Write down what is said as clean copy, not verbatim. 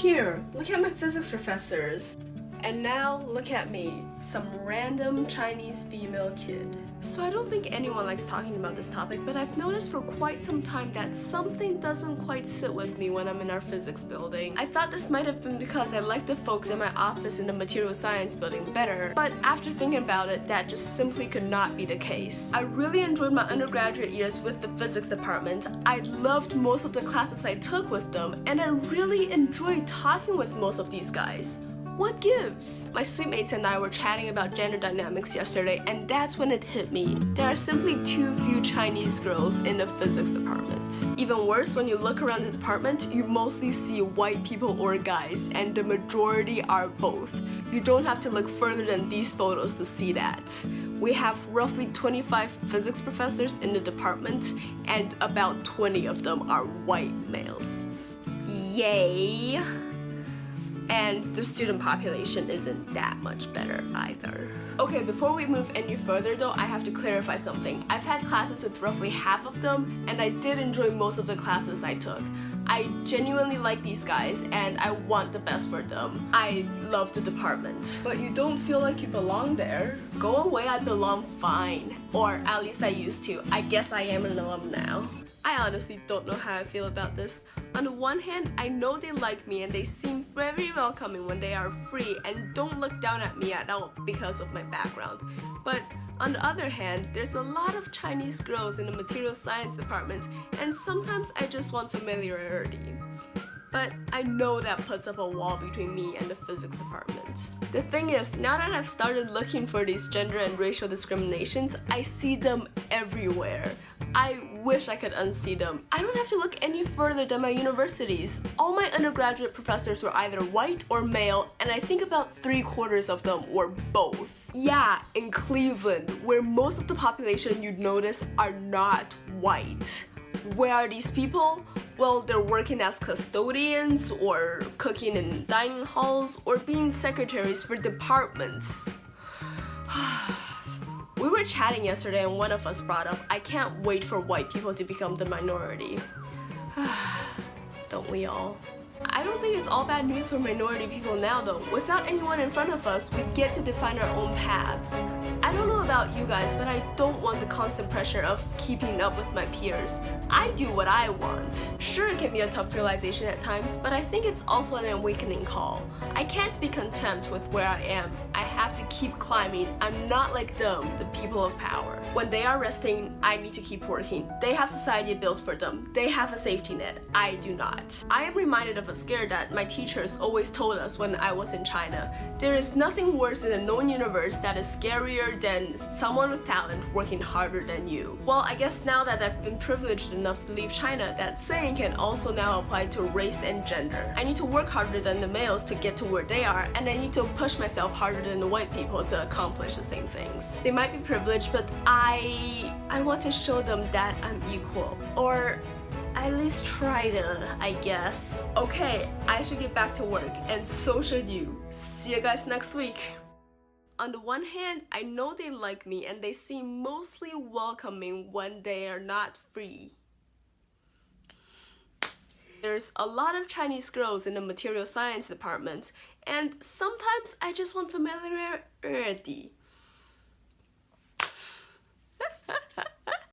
Here, look at my physics professors. And now, look at me, some random Chinese female kid. So I don't think anyone likes talking about this topic, but I've noticed for quite some time that something doesn't quite sit with me when I'm in our physics building. I thought this might have been because I like the folks in my office in the material science building better, but after thinking about it, that just simply could not be the case. I really enjoyed my undergraduate years with the physics department. I loved most of the classes I took with them, and I really enjoyed talking with most of these guys. What gives? My suite mates and I were chatting about gender dynamics yesterday, and that's when it hit me. There are simply too few Chinese girls in the physics department. Even worse, when you look around the department, you mostly see white people or guys, and the majority are both. You don't have to look further than these photos to see that. We have roughly 25 physics professors in the department, and about 20 of them are white males. Yay! And the student population isn't that much better either. Okay, before we move any further though, I have to clarify something. I've had classes with roughly half of them, and I did enjoy most of the classes I took. I genuinely like these guys, and I want the best for them. I love the department. But you don't feel like you belong there. Go away, I belong fine. Or at least I used to. I guess I am an alum now. I honestly don't know how I feel about this. On the one hand, I know they like me and they seem very welcoming when they are free and don't look down at me at all because of my background. But on the other hand, there's a lot of Chinese girls in the material science department, and sometimes I just want familiarity. But I know that puts up a wall between me and the physics department. The thing is, now that I've started looking for these gender and racial discriminations, I see them everywhere. I wish I could unsee them. I don't have to look any further than my universities. All my undergraduate professors were either white or male, and I think about 3/4 of them were both. Yeah, in Cleveland, where most of the population you'd notice are not white. Where are these people? Well, they're working as custodians, or cooking in dining halls, or being secretaries for departments. We were chatting yesterday and one of us brought up, I can't wait for white people to become the minority. Don't we all? I don't think it's all bad news for minority people now though. Without anyone in front of us, we get to define our own paths. I don't know about you guys, but I don't want the constant pressure of keeping up with my peers. I do what I want. Sure, it can be a tough realization at times, but I think it's also an awakening call. I can't be content with where I am. I have to keep climbing. I'm not like them, the people of power. When they are resting, I need to keep working. They have society built for them. They have a safety net. I do not. I am reminded of a scare that my teachers always told us when I was in China. There is nothing worse in a known universe that is scarier than someone with talent working harder than you. Well, I guess now that I've been privileged enough to leave China, that saying can also now apply to race and gender. I need to work harder than the males to get to where they are, and I need to push myself harder than the white people to accomplish the same things. They might be privileged, but I want to show them that I'm equal. Or at least try to, I guess. Okay, I should get back to work, and so should you. See you guys next week. On the one hand, I know they like me and they seem mostly welcoming when they are not free. There's a lot of Chinese girls in the material science department, and sometimes I just want familiarity.